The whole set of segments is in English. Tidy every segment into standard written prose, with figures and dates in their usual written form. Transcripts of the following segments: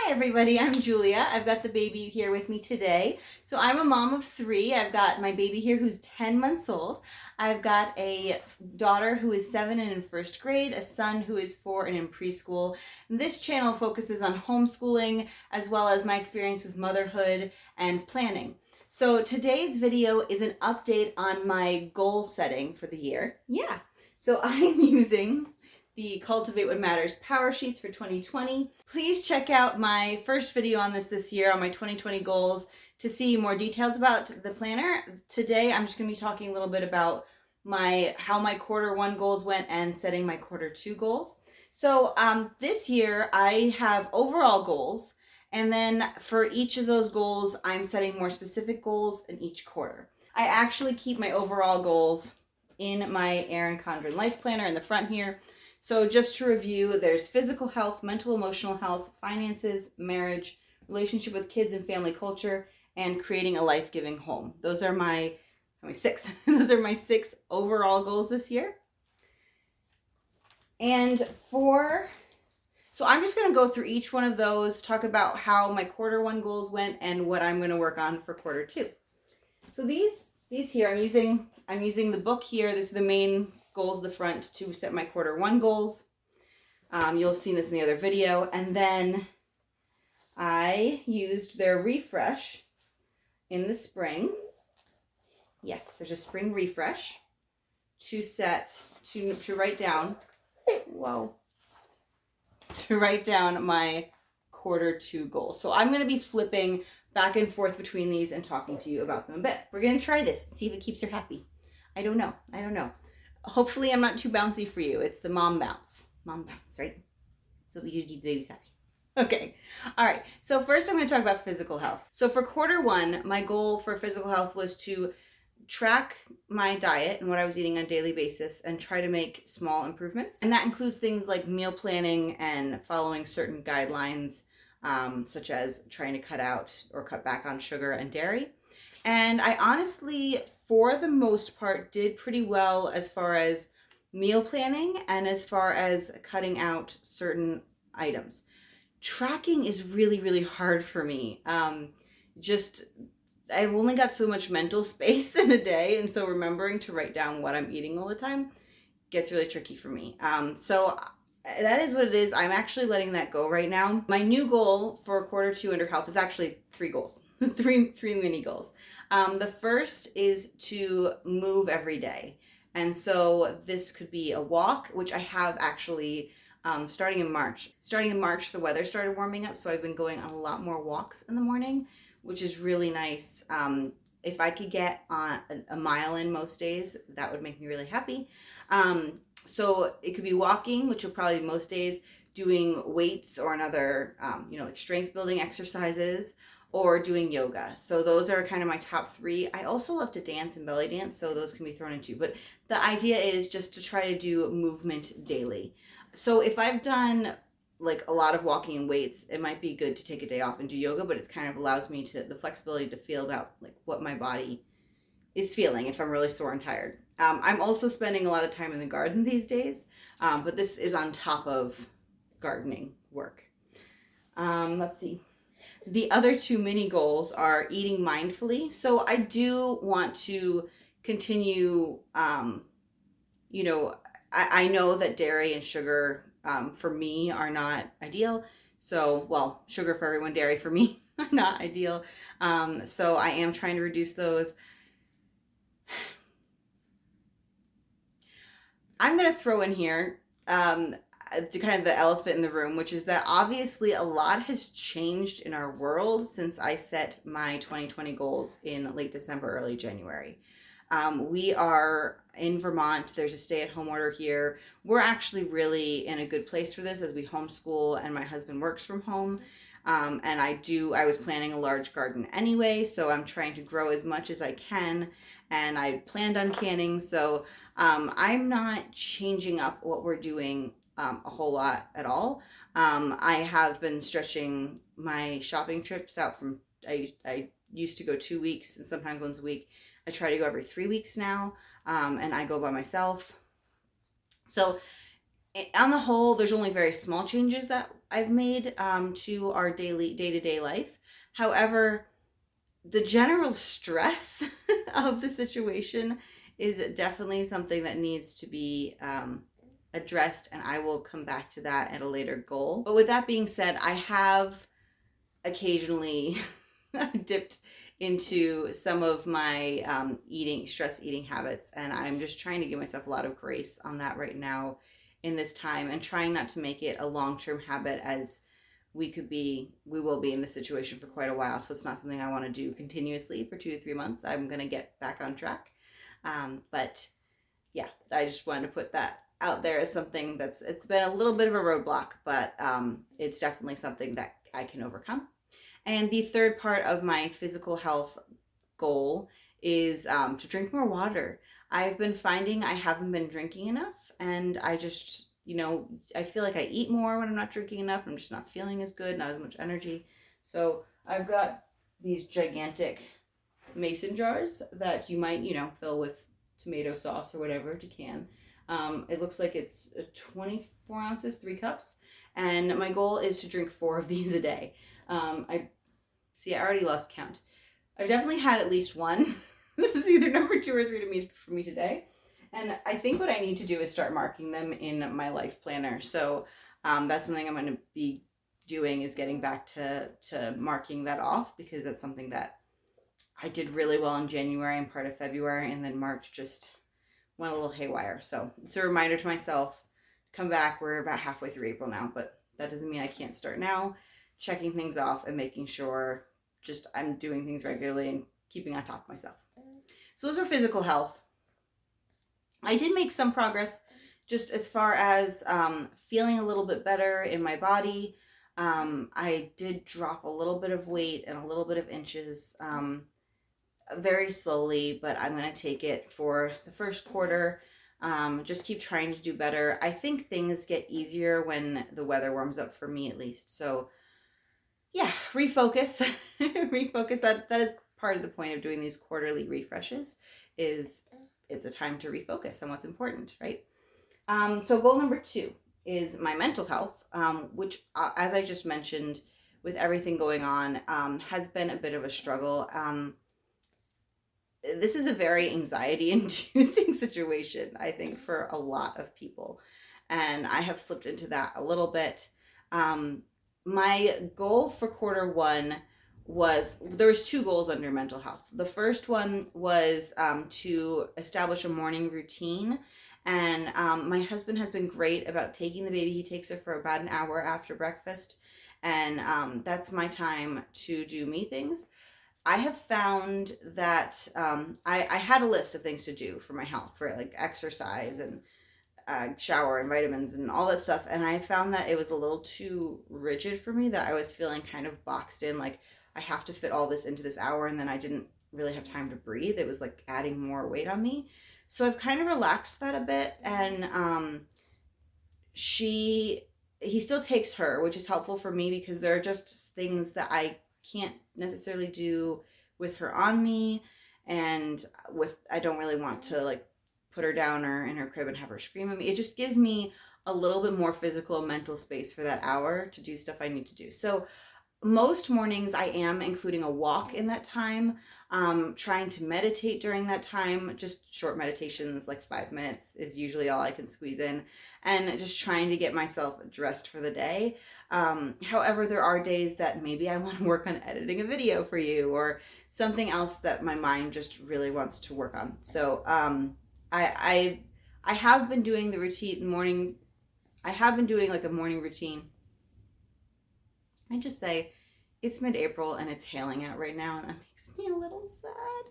Hi everybody, I'm Julia. I've got the baby here with me today. So I'm a mom of 3. I've got my baby here who's 10 months old. I've got a daughter who is 7 and in first grade, a son who is 4 and in preschool. And this channel focuses on homeschooling as well as my experience with motherhood and planning. So today's video is an update on my goal setting for the year. Yeah, so I'm using the Cultivate What Matters Power Sheets for 2020. Please check out my first video on this year on my 2020 goals to see more details about the planner. Today I'm just going to be talking a little bit about how my Q1 goals went and setting my Q2 goals. So this year I have overall goals, and then for each of those goals I'm setting more specific goals in each quarter. I actually keep my overall goals in my Erin Condren Life Planner in the front here. So just to review, there's physical health, mental, emotional health, finances, marriage, relationship with kids and family culture, and creating a life-giving home. Those are my 6. Those are my 6 overall goals this year. And so I'm just going to go through each one of those, talk about how my Q1 goals went and what I'm going to work on for Q2. So these here, I'm using the book here. This is the main goals at the front to set my Q1 goals. You'll have seen this in the other video. And then I used their refresh in the spring. Yes, there's a spring refresh to write down. Whoa. To write down my Q2 goals. So I'm going to be flipping back and forth between these and talking to you about them a bit. We're going to try this and see if it keeps her happy. I don't know. Hopefully I'm not too bouncy for you. It's the mom bounce. Mom bounce, right? So we do the baby's happy. Okay. All right. So first I'm going to talk about physical health. So for Q1, my goal for physical health was to track my diet and what I was eating on a daily basis and try to make small improvements. And that includes things like meal planning and following certain guidelines, such as trying to cut back on sugar and dairy. And I honestly, for the most part, did pretty well as far as meal planning and as far as cutting out certain items. Tracking is really, really hard for me. I've only got so much mental space in a day, and so remembering to write down what I'm eating all the time gets really tricky for me. So that is what it is. I'm actually letting that go right now. My new goal for Q2 under health is actually 3 goals, three mini goals. The first is to move every day. And so this could be a walk, which I have actually starting in March. Starting in March, the weather started warming up, so I've been going on a lot more walks in the morning, which is really nice. If I could get on a mile in most days, that would make me really happy. So it could be walking, which will probably be most days, doing weights or another, like strength building exercises, or doing yoga. So those are kind of my top 3. I also love to dance and belly dance, so those can be thrown in too. But the idea is just to try to do movement daily. So if I've done like a lot of walking and weights, it might be good to take a day off and do yoga, but it kind of allows me the flexibility to feel about like what my body is feeling if I'm really sore and tired. I'm also spending a lot of time in the garden these days, but this is on top of gardening work. Let's see. The other 2 mini goals are eating mindfully. So I do want to continue, I know that dairy and sugar for me are not ideal. So, well, sugar for everyone, dairy for me are not ideal. So I am trying to reduce those. I'm going to throw in here to kind of the elephant in the room, which is that obviously a lot has changed in our world since I set my 2020 goals in late December, early January. We are in Vermont. There's a stay-at-home order here. We're actually really in a good place for this as we homeschool and my husband works from home. And I was planning a large garden anyway, so I'm trying to grow as much as I can. And I planned on canning, so I'm not changing up what we're doing a whole lot at all. I have been stretching my shopping trips out from, I used to go 2 weeks and sometimes once a week. I try to go every 3 weeks now, and I go by myself. So on the whole, there's only very small changes that I've made to our day-to-day life. However, the general stress of the situation is definitely something that needs to be addressed, and I will come back to that at a later goal. But with that being said, I have occasionally dipped into some of my stress eating habits, and I'm just trying to give myself a lot of grace on that right now in this time, and trying not to make it a long-term habit, as we will be in this situation for quite a while. So it's not something I want to do continuously for 2 to 3 months. I'm going to get back on track. But yeah, I just wanted to put that out there as something it's been a little bit of a roadblock, but it's definitely something that I can overcome. And the third part of my physical health goal is to drink more water. I've been finding I haven't been drinking enough, and I just, I feel like I eat more when I'm not drinking enough. I'm just not feeling as good, not as much energy. So I've got these gigantic mason jars that you might, fill with tomato sauce or whatever to can. It looks like it's 24 ounces, 3 cups. And my goal is to drink 4 of these a day. I already lost count. I've definitely had at least one. This is either number 2 or 3 for me today. And I think what I need to do is start marking them in my life planner. So that's something I'm going to be doing, is getting back to marking that off, because that's something that I did really well in January and part of February, and then March just went a little haywire. So it's a reminder to myself, come back. We're about halfway through April now, but that doesn't mean I can't start now, checking things off and making sure just I'm doing things regularly and keeping on top of myself. So those are physical health. I did make some progress just as far as feeling a little bit better in my body. I did drop a little bit of weight and a little bit of inches very slowly, but I'm going to take it for the first quarter. Just keep trying to do better. I think things get easier when the weather warms up, for me at least. So yeah, refocus. Refocus. That is part of the point of doing these quarterly refreshes, is it's a time to refocus on what's important, right? So goal number 2 is my mental health, which, as I just mentioned, with everything going on, has been a bit of a struggle. This is a very anxiety-inducing situation, I think, for a lot of people. And I have slipped into that a little bit. My goal for quarter 1 there was 2 goals under mental health. The first one was to establish a morning routine. And my husband has been great about taking the baby. He takes her for about an hour after breakfast. And that's my time to do me things. I have found that I had a list of things to do for my health, right? Like exercise and shower and vitamins and all that stuff. And I found that it was a little too rigid for me, that I was feeling kind of boxed in, like I have to fit all this into this hour, and then I didn't really have time to breathe. It was like adding more weight on me. So I've kind of relaxed that a bit, and he still takes her, which is helpful for me, because there are just things that I can't necessarily do with her on me, and I don't really want to like put her down or in her crib and have her scream at me. It just gives me a little bit more physical and mental space for that hour to do stuff I need to do. So most mornings I am including a walk in that time, trying to meditate during that time. Just short meditations, like 5 minutes is usually all I can squeeze in, and just trying to get myself dressed for the day. However, there are days that maybe I want to work on editing a video for you, or something else that my mind just really wants to work on. So I have been doing the routine morning. I have been doing like a morning routine. I just say it's mid-April and it's hailing out right now, and that makes me a little sad.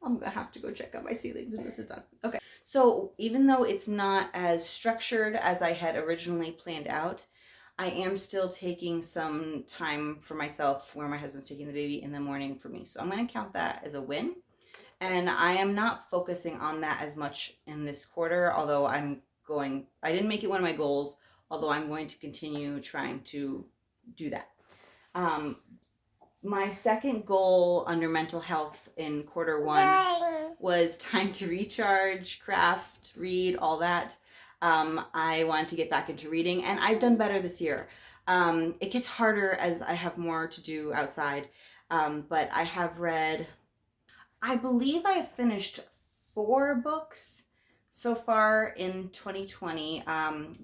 I'm gonna have to go check out my ceilings when this is done. Okay, so even though it's not as structured as I had originally planned out, I am still taking some time for myself where my husband's taking the baby in the morning for me. So I'm gonna count that as a win. And I am not focusing on that as much in this quarter, although I didn't make it one of my goals, although I'm going to continue trying to do that. My second goal under mental health in quarter 1 was time to recharge, craft, read, all that. I wanted to get back into reading, and I've done better this year. It gets harder as I have more to do outside, but I have read, I believe I have finished 4 books so far in 2020.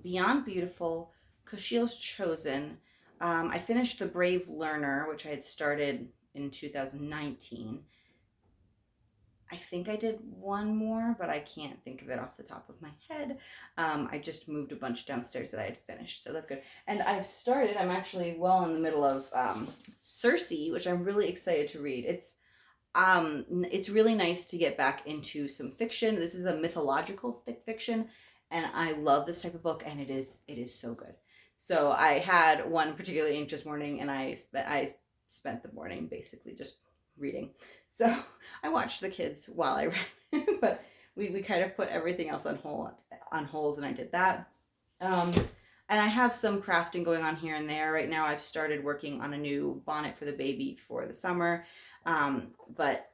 Beyond Beautiful, Kushiel's Chosen. I finished The Brave Learner, which I had started in 2019. I think I did one more, but I can't think of it off the top of my head. I just moved a bunch downstairs that I had finished, so that's good. And I'm actually well in the middle of Circe, which I'm really excited to read. It's really nice to get back into some fiction. This is a mythological fiction, and I love this type of book, and it is so good. So I had one particularly anxious morning, and I spent the morning basically just reading. So I watched the kids while I read, but we kind of put everything else on hold, and I did that. And I have some crafting going on here and there. Right now I've started working on a new bonnet for the baby for the summer, but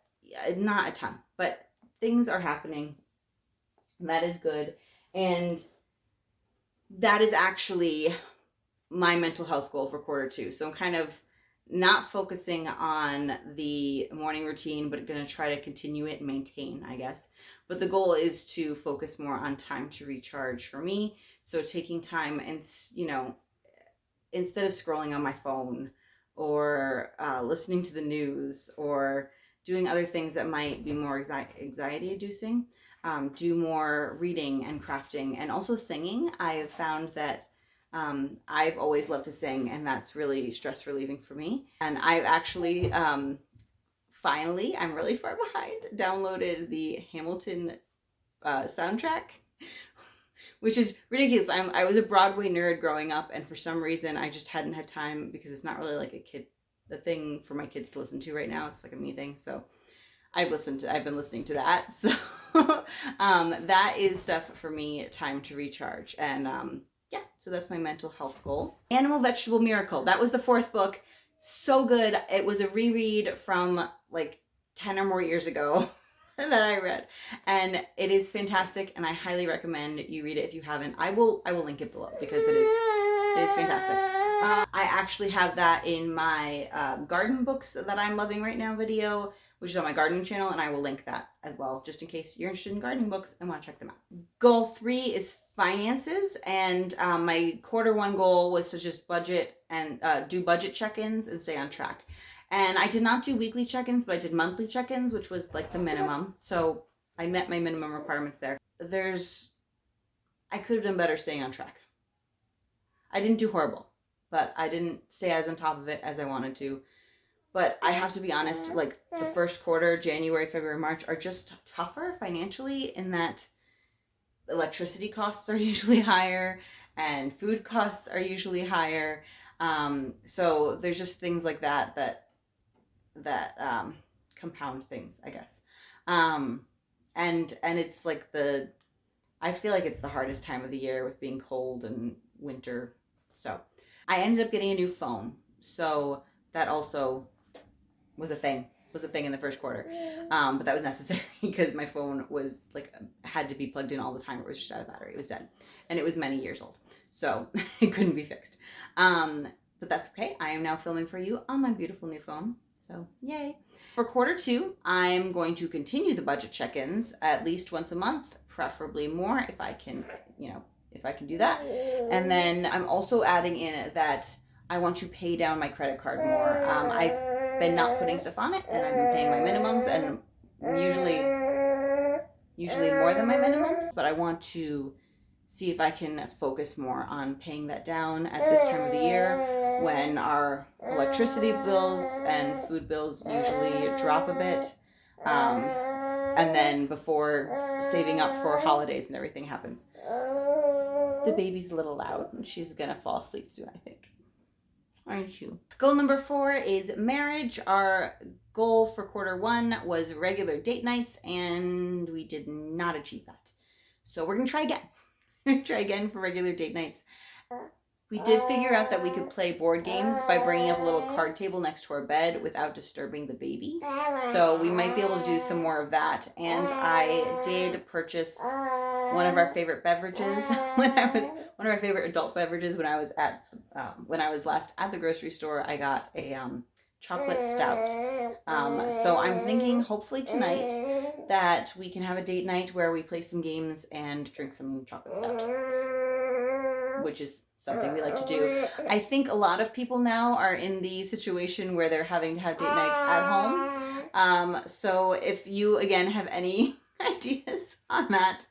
not a ton. But things are happening. That is good. And that is actually my mental health goal for Q2. So I'm kind of not focusing on the morning routine, but going to try to continue it and maintain, I guess. But the goal is to focus more on time to recharge for me. So taking time and, instead of scrolling on my phone or listening to the news or doing other things that might be more anxiety inducing, do more reading and crafting and also singing. I have found that I've always loved to sing, and that's really stress relieving for me. And I've actually, finally, I'm really far behind, downloaded the Hamilton soundtrack, which is ridiculous. I was a Broadway nerd growing up, and for some reason I just hadn't had time, because it's not really like the thing for my kids to listen to right now. It's like a me thing. So I've been listening to that. So that is stuff for me, time to recharge. And yeah, so that's my mental health goal. Animal Vegetable Miracle. That was the 4th book. So good. It was a reread from like 10 or more years ago that I read. And it is fantastic, and I highly recommend you read it if you haven't. I will link it below because it is fantastic. I actually have that in my garden books that I'm loving right now video, which is on my gardening channel, and I will link that as well, just in case you're interested in gardening books and want to check them out. Goal 3 is finances, and my Q1 goal was to just budget and do budget check-ins and stay on track. And I did not do weekly check-ins, but I did monthly check-ins, which was like the minimum. So I met my minimum requirements there. I could have done better staying on track. I didn't do horrible, but I didn't stay as on top of it as I wanted to. But I have to be honest, like the first quarter, January, February, March, are just tougher financially, in that electricity costs are usually higher and food costs are usually higher. So there's just things like that compound things, I guess. And it's like I feel like it's the hardest time of the year with being cold and winter. So I ended up getting a new phone. So that also was a thing in the first quarter. But that was necessary because my phone was had to be plugged in all the time. It was just out of battery. It was dead. And it was many years old. So it couldn't be fixed. But that's okay. I am now filming for you on my beautiful new phone. So yay. For Q2, I'm going to continue the budget check-ins at least once a month, preferably more if I can do that. And then I'm also adding in that I want to pay down my credit card more. I've been not putting stuff on it, and I've been paying my minimums, and usually more than my minimums, but I want to see if I can focus more on paying that down at this time of the year when our electricity bills and food bills usually drop a bit, and then before saving up for holidays and everything happens. The baby's a little loud, and she's gonna fall asleep soon, I think. Aren't you? Goal number 4 is marriage. Our goal for Q1 was regular date nights, and we did not achieve that. So we're gonna try again. Try again for regular date nights. We did figure out that we could play board games by bringing up a little card table next to our bed without disturbing the baby. So we might be able to do some more of that. And I did purchase one of our favorite beverages one of our favorite adult beverages when I was last at the grocery store. I got a chocolate stout. So I'm thinking hopefully tonight that we can have a date night where we play some games and drink some chocolate stout, which is something we like to do. I think a lot of people now are in the situation where they're having to have date nights at home. So if you again have any ideas on that,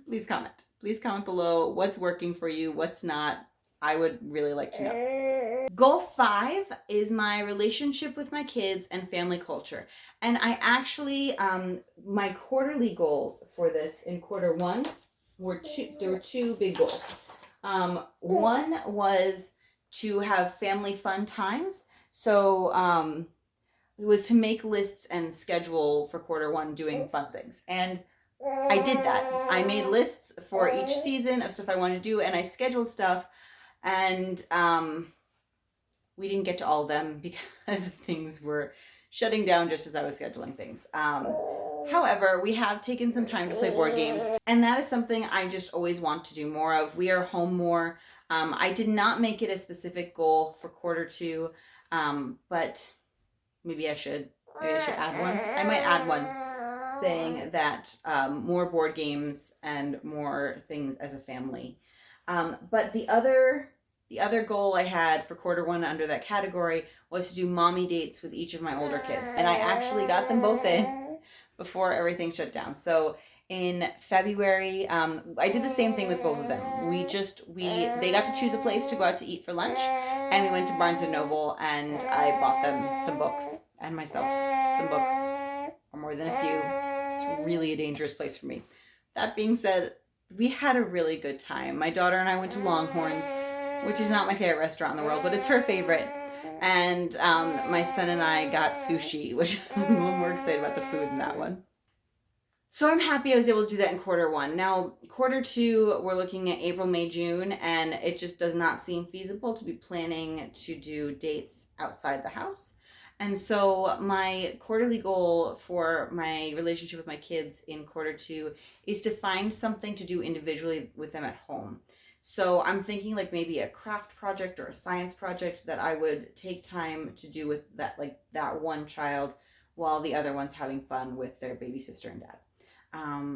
please comment. Please comment below what's working for you, what's not. I would really like to know. Goal 5 is my relationship with my kids and family culture. And I actually, my quarterly goals for this in quarter 1 there were 2 big goals. One was to have family fun times. So it was to make lists and schedule for quarter 1 doing fun things. And I did that. I made lists for each season of stuff I wanted to do, and I scheduled stuff. And we didn't get to all of them because things were shutting down just as I was scheduling things. However, we have taken some time to play board games, and that is something I just always want to do more of. We are home more. I did not make it a specific goal for quarter 2, but maybe I should. Maybe I should add one. I might add one saying that more board games and more things as a family. But the other goal I had for quarter 1 under that category was to do mommy dates with each of my older kids. And I actually got them both in before everything shut down. So in February, I did the same thing with both of them. They got to choose a place to go out to eat for lunch, and we went to Barnes & Noble, and I bought them some books and myself some books, or more than a few. It's really a dangerous place for me. That being said, we had a really good time. My daughter and I went to Longhorns, which is not my favorite restaurant in the world, but it's her favorite. And my son and I got sushi, which I'm a little more excited about the food in that one. So I'm happy I was able to do that in quarter 1. Now, quarter 2, we're looking at April, May, June, and it just does not seem feasible to be planning to do dates outside the house. And so my quarterly goal for my relationship with my kids in quarter 2 is to find something to do individually with them at home. So I'm thinking like maybe a craft project or a science project that I would take time to do with that one child while the other one's having fun with their baby sister and dad.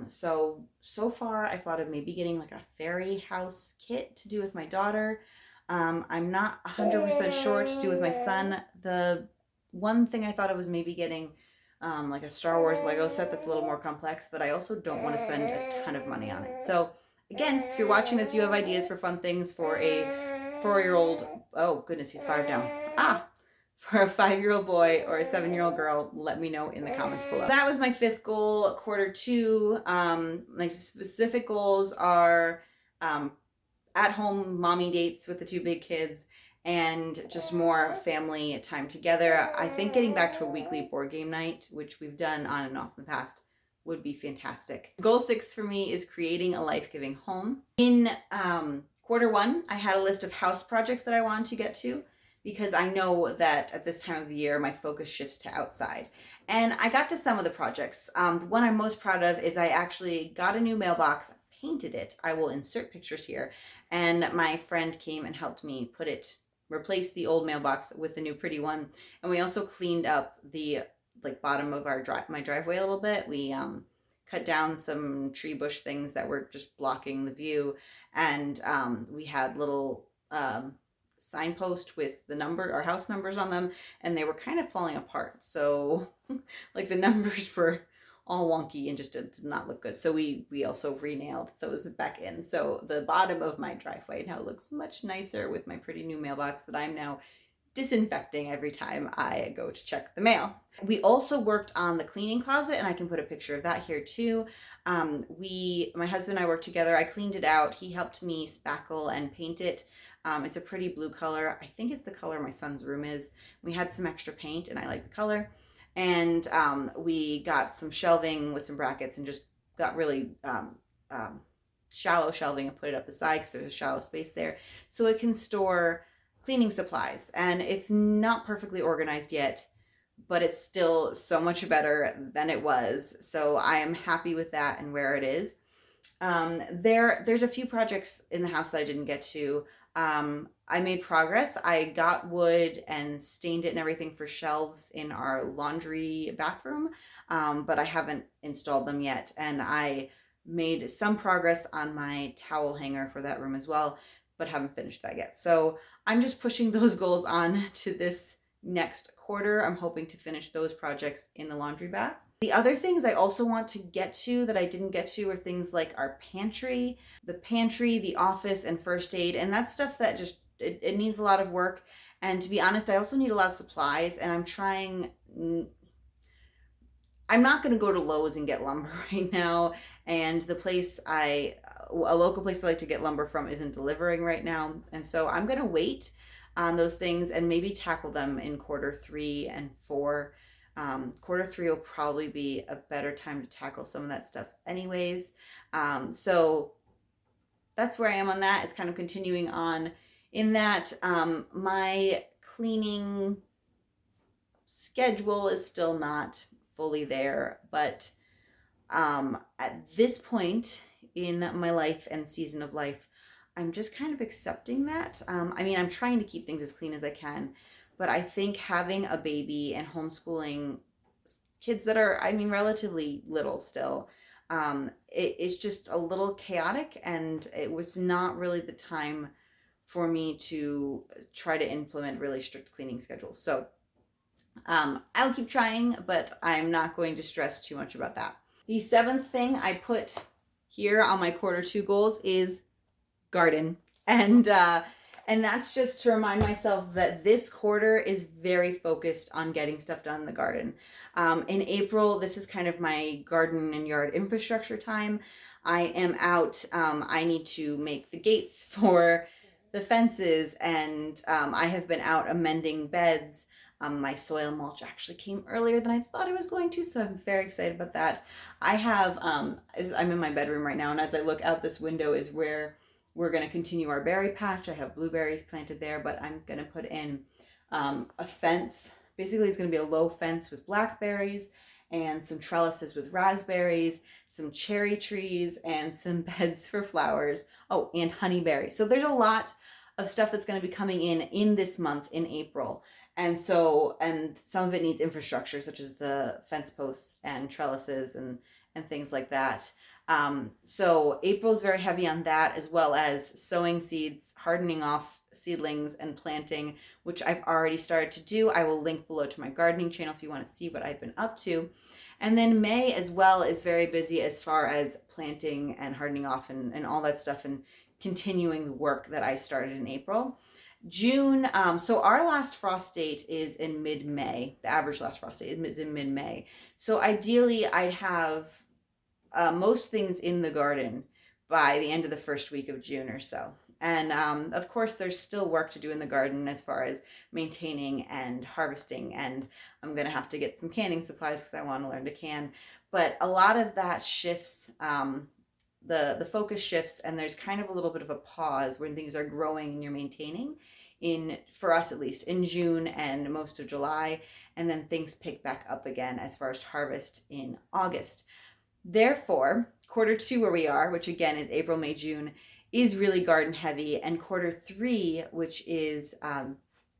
So far I thought of maybe getting like a fairy house kit to do with my daughter. I'm not 100% sure what to do with my son. The one thing I thought of was maybe getting like a Star Wars Lego set that's a little more complex, but I also don't want to spend a ton of money on it. So again, if you're watching this, you have ideas for fun things for a 4-year-old, oh goodness, he's 5 now. For a 5-year-old boy or a 7-year-old girl, let me know in the comments below. That was my 5th goal, quarter 2. My specific goals are at home mommy dates with the 2 big kids, and just more family time together. I think getting back to a weekly board game night, which we've done on and off in the past, would be fantastic. Goal 6 for me is creating a life-giving home. In quarter 1, I had a list of house projects that I wanted to get to, because I know that at this time of the year, my focus shifts to outside. And I got to some of the projects. The one I'm most proud of is I actually got a new mailbox, painted it. I will insert pictures here. And my friend came and helped me replace the old mailbox with the new pretty one. And we also cleaned up the bottom of my driveway a little bit. We cut down some tree bush things that were just blocking the view. And we had little signpost with our house numbers on them, and they were kind of falling apart. So like the numbers were all wonky and just did not look good. So we also re-nailed those back in. So the bottom of my driveway now looks much nicer with my pretty new mailbox that I'm now disinfecting every time I go to check the mail. We also worked on the cleaning closet, and I can put a picture of that here too. My husband and I worked together. I cleaned it out. He helped me spackle and paint it. It's a pretty blue color. I think it's the color my son's room is. We had some extra paint, and I like the color. And we got some shelving with some brackets and just got really shallow shelving and put it up the side because there's a shallow space there. So it can store cleaning supplies. And it's not perfectly organized yet, but it's still so much better than it was. So I am happy with that and where it is. There's a few projects in the house that I didn't get to. I made progress. I got wood and stained it and everything for shelves in our laundry bathroom, but I haven't installed them yet. And I made some progress on my towel hanger for that room as well, but haven't finished that yet. So I'm just pushing those goals on to this next quarter. I'm hoping to finish those projects in the laundry bath. The other things I also want to get to that I didn't get to are things like our pantry, the office, and first aid. And that's stuff that just, it needs a lot of work. And to be honest, I also need a lot of supplies, and I'm not going to go to Lowe's and get lumber right now. And a local place I like to get lumber from isn't delivering right now. And so I'm going to wait on those things and maybe tackle them in quarter 3 and 4. Quarter 3 will probably be a better time to tackle some of that stuff anyways. So that's where I am on that. It's kind of continuing on in that. My cleaning schedule is still not fully there, but at this point in my life and season of life, I'm just kind of accepting that. I'm trying to keep things as clean as I can, but I think having a baby and homeschooling kids that are, relatively little still, it's just a little chaotic, and it was not really the time for me to try to implement really strict cleaning schedules. So I'll keep trying, but I'm not going to stress too much about that. The 7th thing I put here on my quarter 2 goals is garden. And that's just to remind myself that this quarter is very focused on getting stuff done in the garden. In April, this is kind of my garden and yard infrastructure time. I am out. I need to make the gates for the fences, and I have been out amending beds. My soil mulch actually came earlier than I thought it was going to, so I'm very excited about that. I have, I'm in my bedroom right now, and as I look out this window is where we're going to continue our berry patch. I have blueberries planted there, but I'm going to put in a fence. Basically, it's going to be a low fence with blackberries and some trellises with raspberries, some cherry trees, and some beds for flowers. Oh, and honeyberries. So there's a lot of stuff that's going to be coming in this month in April. And some of it needs infrastructure, such as the fence posts and trellises and things like that. So April's very heavy on that, as well as sowing seeds, hardening off seedlings, and planting, which I've already started to do. I will link below to my gardening channel if you want to see what I've been up to. And then May as well is very busy as far as planting and hardening off and all that stuff, and continuing the work that I started in April. June, so our last frost date is in mid-May. The average last frost date is in mid-May. So ideally, I'd have most things in the garden by the end of the first week of June or so. And of course, there's still work to do in the garden as far as maintaining and harvesting. And I'm going to have to get some canning supplies because I want to learn to can. But a lot of that shifts, the focus shifts, and there's kind of a little bit of a pause when things are growing and you're maintaining, for us at least, in June and most of July. And then things pick back up again as far as harvest in August. Therefore, quarter 2 where we are, which again is April, May, June, is really garden heavy. And quarter 3, which is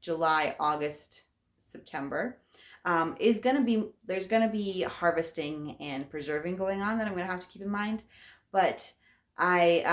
July, August, September, there's going to be harvesting and preserving going on that I'm going to have to keep in mind. But I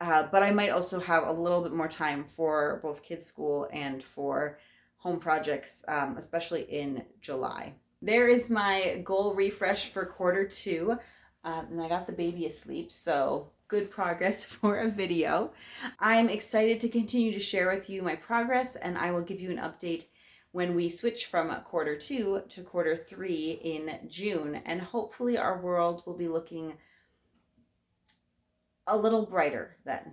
might also have a little bit more time for both kids' school and for home projects, especially in July. There is my goal refresh for quarter 2. And I got the baby asleep, so good progress for a video. I'm excited to continue to share with you my progress, and I will give you an update when we switch from quarter 2 to quarter 3 in June. And hopefully our world will be looking a little brighter then.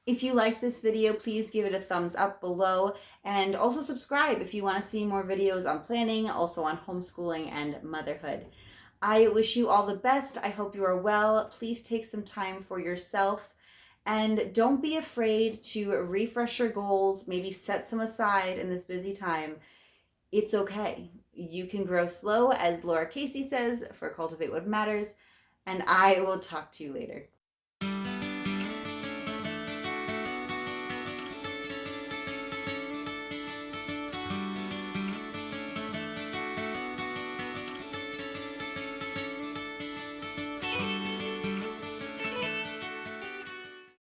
If you liked this video, please give it a thumbs up below, and also subscribe if you want to see more videos on planning, also on homeschooling and motherhood. I wish you all the best. I hope you are well. Please take some time for yourself, and don't be afraid to refresh your goals, maybe set some aside in this busy time. It's okay. You can grow slow, as Laura Casey says, for Cultivate What Matters, and I will talk to you later.